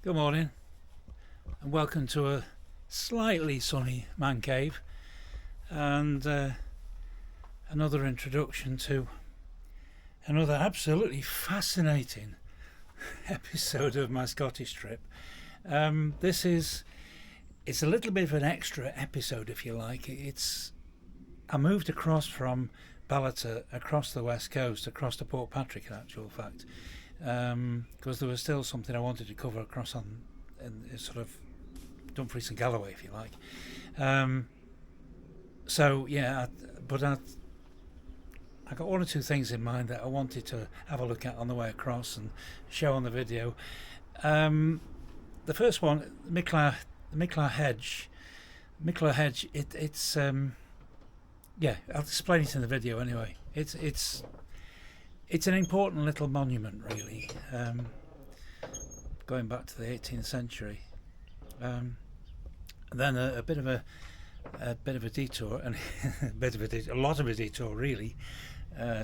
Good morning and welcome to a slightly sunny man cave and another introduction to another absolutely fascinating episode of my Scottish trip. It's a little bit of an extra episode, if you like. I moved across from Ballater across the west coast, across to Portpatrick in actual fact, because there was still something I wanted to cover across in sort of Dumfries and Galloway, if you like. I got one or two things in mind that I wanted to have a look at on the way across and show on the video. The first one, the Mickler Hedge. Mickler Hedge. I'll explain it in the video anyway. It's an important little monument, really, going back to the 18th century. Then a bit of a detour, and a lot of a detour, really,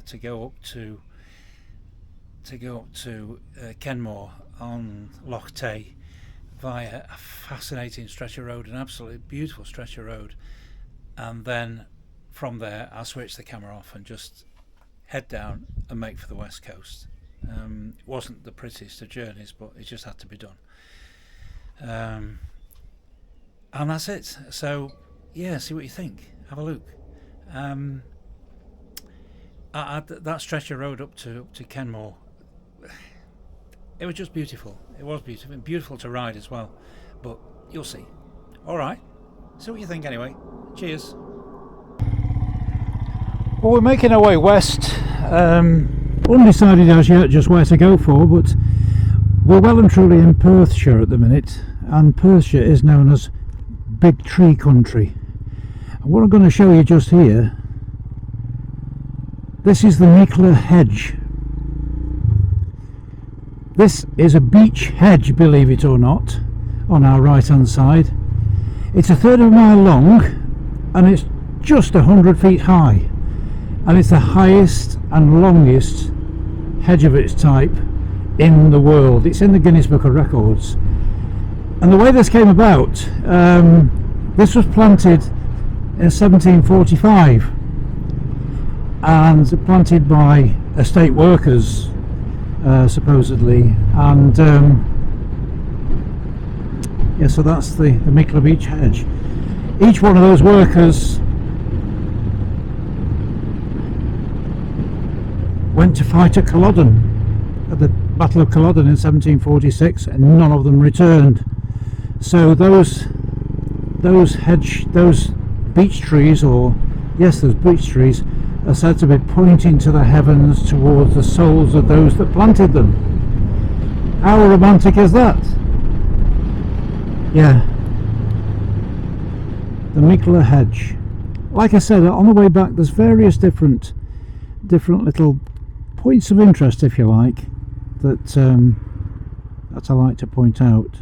to go up to Kenmore on Loch Tay via a fascinating stretch of road, an absolutely beautiful stretch of road, and then from there I switched the camera off and just head down and make for the west coast. It wasn't the prettiest of journeys, but it just had to be done. And that's it. So yeah, see what you think. Have a look. That stretch of road up to Kenmore, it was just beautiful. It was beautiful, and beautiful to ride as well. But you'll see. All right. See what you think anyway. Cheers. Well, we're making our way west. Undecided as yet just where to go for, but we're well and truly in Perthshire at the minute, and Perthshire is known as Big Tree Country. And what I'm going to show you just here, this is the Mickler Hedge. This is a beech hedge, believe it or not, on our right hand side. It's a third of a mile long and it's just 100 feet high. And it's the highest and longest hedge of its type in the world. It's in the Guinness Book of Records. And the way this came about, this was planted in 1745 and planted by estate workers, supposedly. And so that's the Mickler Beech hedge. Each one of those workers went to fight at Culloden, at the Battle of Culloden in 1746, and none of them returned. So those beech trees, those beech trees, are said to be pointing to the heavens towards the souls of those that planted them. How romantic is that? Yeah. The Mickler Hedge. Like I said, on the way back there's various different little points of interest, if you like, that I like to point out.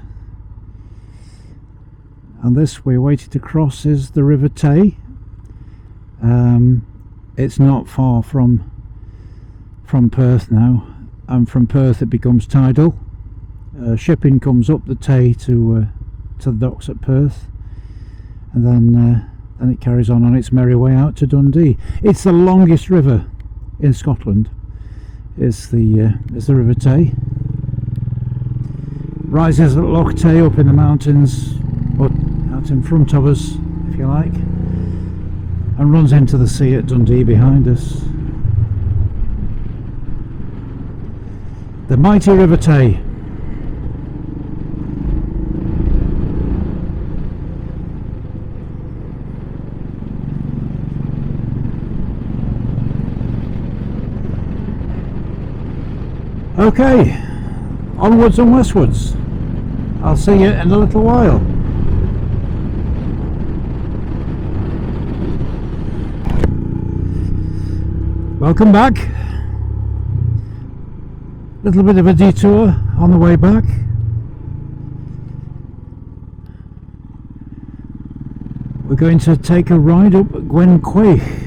And this we're waiting to cross is the River Tay. It's not far from Perth now, and from Perth it becomes tidal. Shipping comes up the Tay to the docks at Perth, and then it carries on its merry way out to Dundee. It's the longest river in Scotland. Is the River Tay. Rises at Loch Tay up in the mountains, or out in front of us, if you like, and runs into the sea at Dundee behind us. The mighty River Tay. Okay, onwards and westwards. I'll see you in a little while. Welcome back. Little bit of a detour on the way back. We're going to take a ride up Gwen Quaich.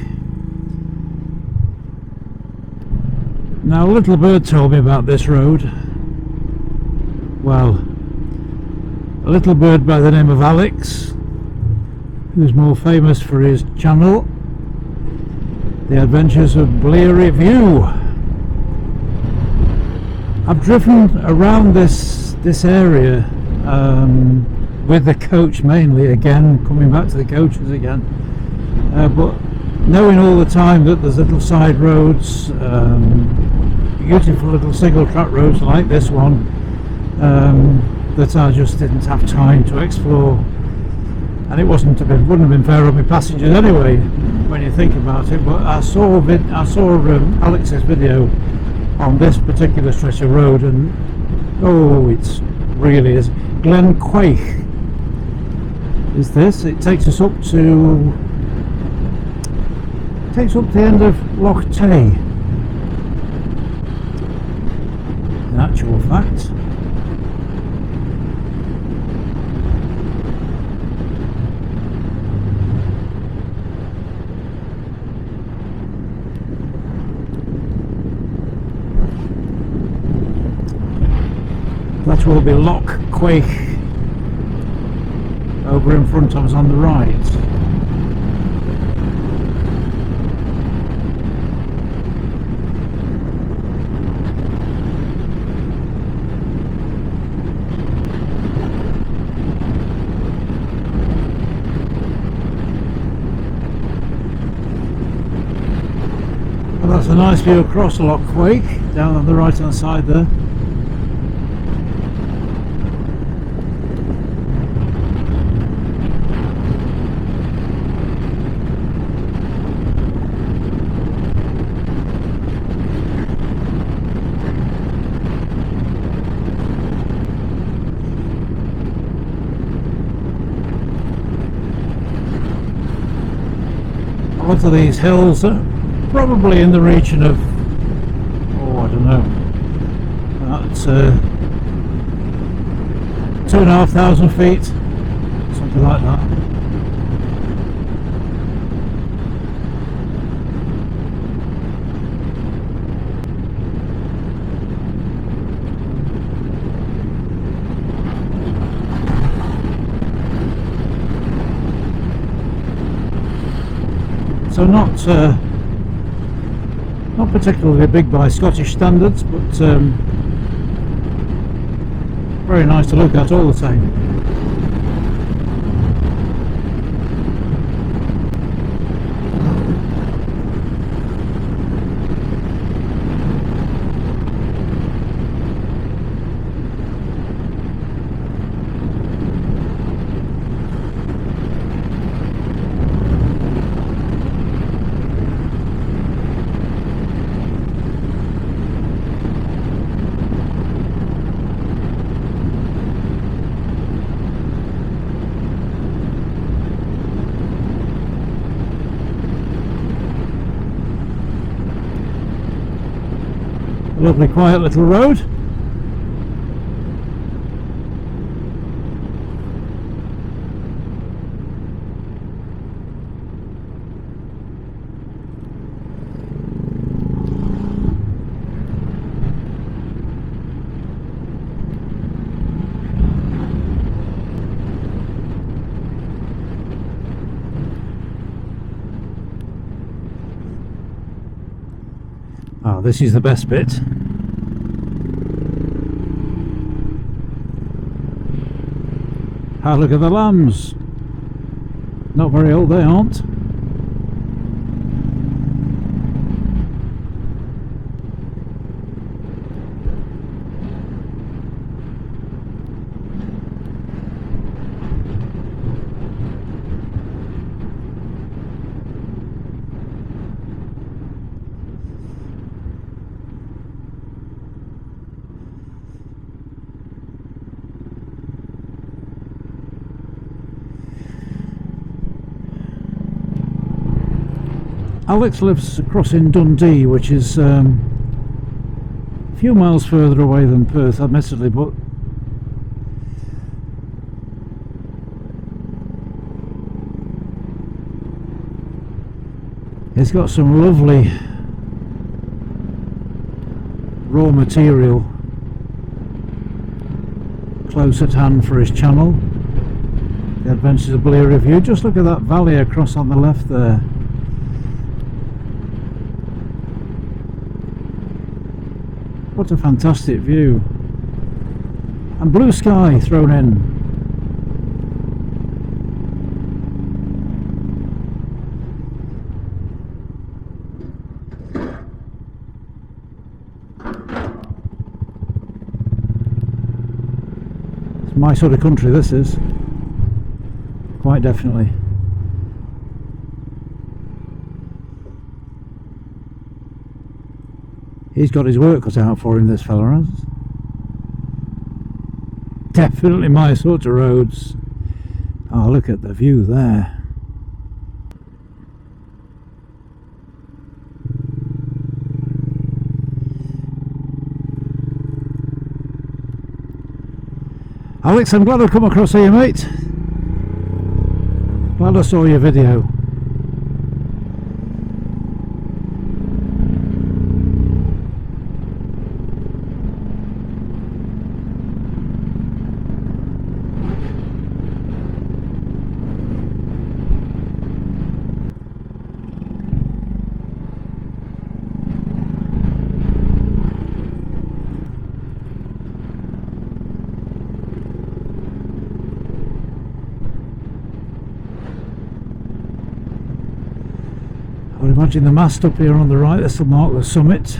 Now, a little bird told me about this road. Well, a little bird by the name of Alex, who's more famous for his channel, The Adventures of Bleary View. I've driven around this area with the coach mainly, again coming back to the coaches again, but knowing all the time that there's little side roads, beautiful little single track roads like this one, that I just didn't have time to explore, and it wouldn't have been fair on my passengers anyway when you think about it. But I saw Alex's video on this particular stretch of road, and oh, it's really is. Glen Quaich is this. It takes us up to the end of Loch Tay, in actual fact. That will be Loch Quaich over in front of us on the right. Well, that's a nice view across Loch Quaich, down on the right hand side there. A lot of these hills are probably in the region of, oh, I don't know, that's 2,500 feet, something like that. So not particularly big by Scottish standards, but very nice to look at all the same. Lovely quiet little road. Oh, this is the best bit. Ah, look at the lambs. Not very old, they aren't. Alex lives across in Dundee, which is a few miles further away than Perth, admittedly, but it's got some lovely raw material close at hand for his channel, The Adventures of Ballater Review. Just look at that valley across on the left there. What a fantastic view. And blue sky thrown in. It's my sort of country, this is. Quite definitely. He's got his work cut out for him, this fella has. Definitely my sort of roads. Oh, look at the view there. Alex, I'm glad I've come across here, mate. Glad I saw your video. I would imagine the mast up here on the right, this will mark the summit.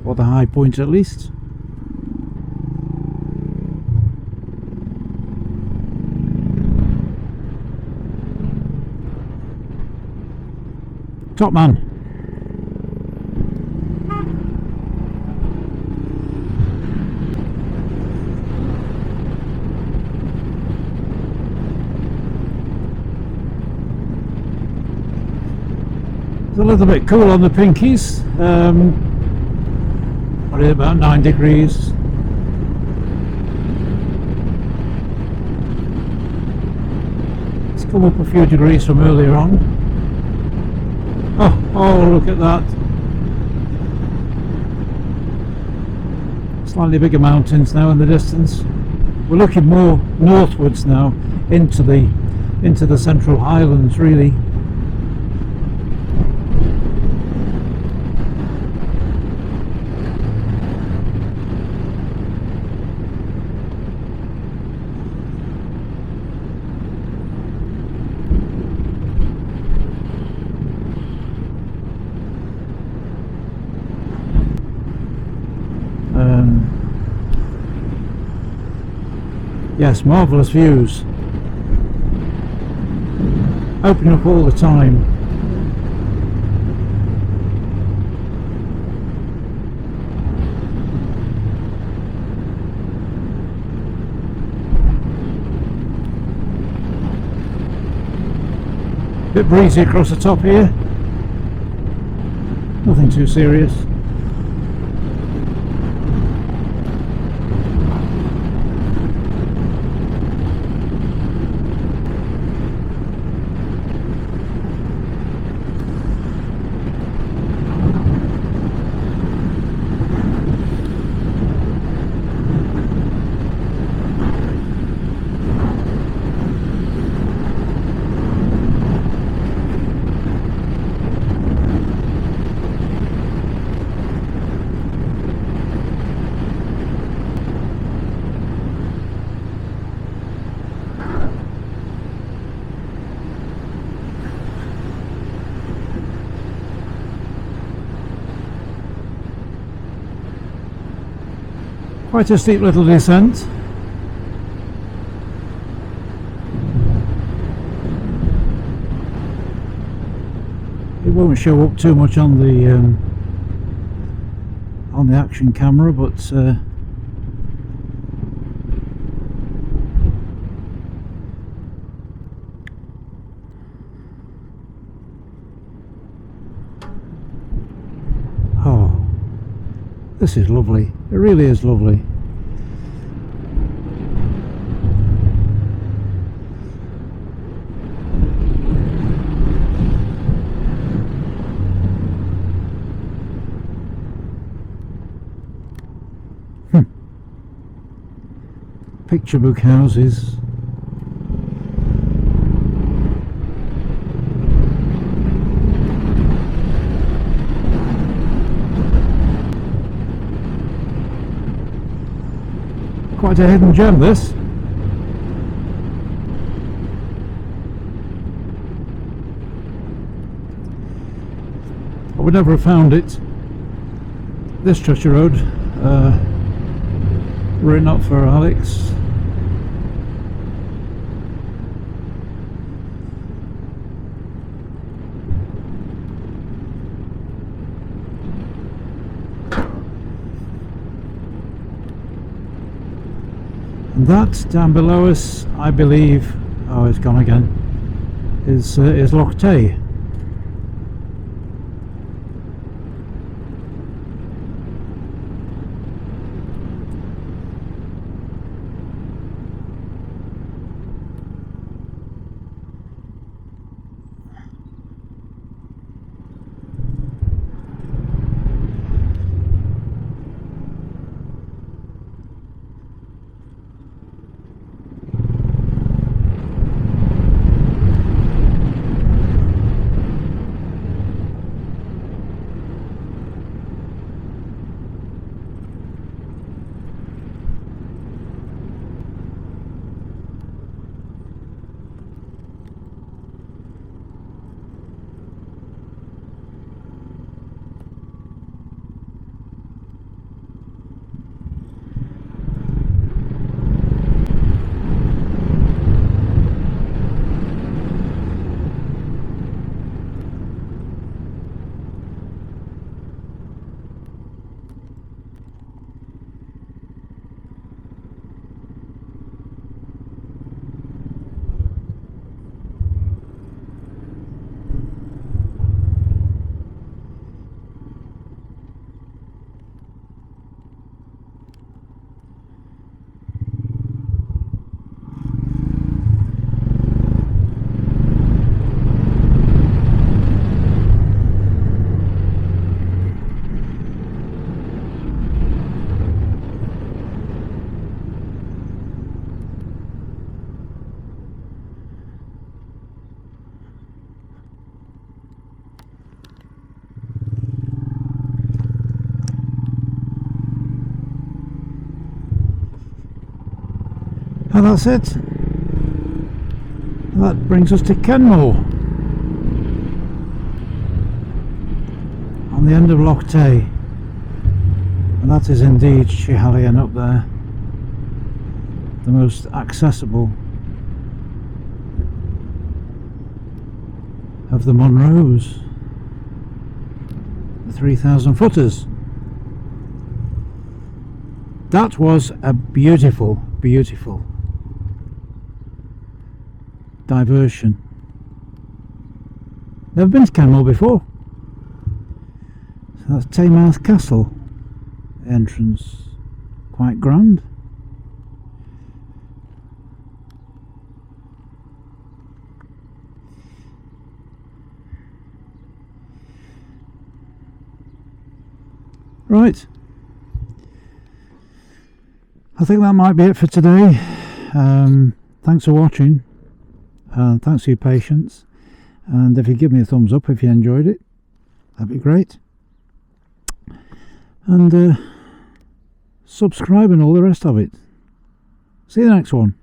Or the high point at least. Top man. It's a little bit cool on the pinkies. What is it, about 9 degrees. It's come up a few degrees from earlier on. Oh, look at that. Slightly bigger mountains now in the distance. We're looking more northwards now into the Central Highlands, really. Yes, marvellous views. Opening up all the time. Bit breezy across the top here. Nothing too serious. Quite a steep little descent. It won't show up too much on the action camera, but oh, this is lovely. It really is lovely. picture book houses. Quite a hidden gem, this. I would never have found it, this stretch of road, were it not for Alex. And that down below us, I believe, oh, it's gone again, is Loch Tay. And that's it. That brings us to Kenmore, on the end of Loch Tay, and that is indeed Schiehallion up there, the most accessible of the Munros, the 3,000 footers. That was a beautiful, beautiful diversion. Never been to Kenmore before. So that's Taymouth Castle entrance, quite grand. Right, I think that might be it for today. Thanks for watching, and thanks for your patience, and if you give me a thumbs up if you enjoyed it, that'd be great, and subscribe and all the rest of it. See you in the next one.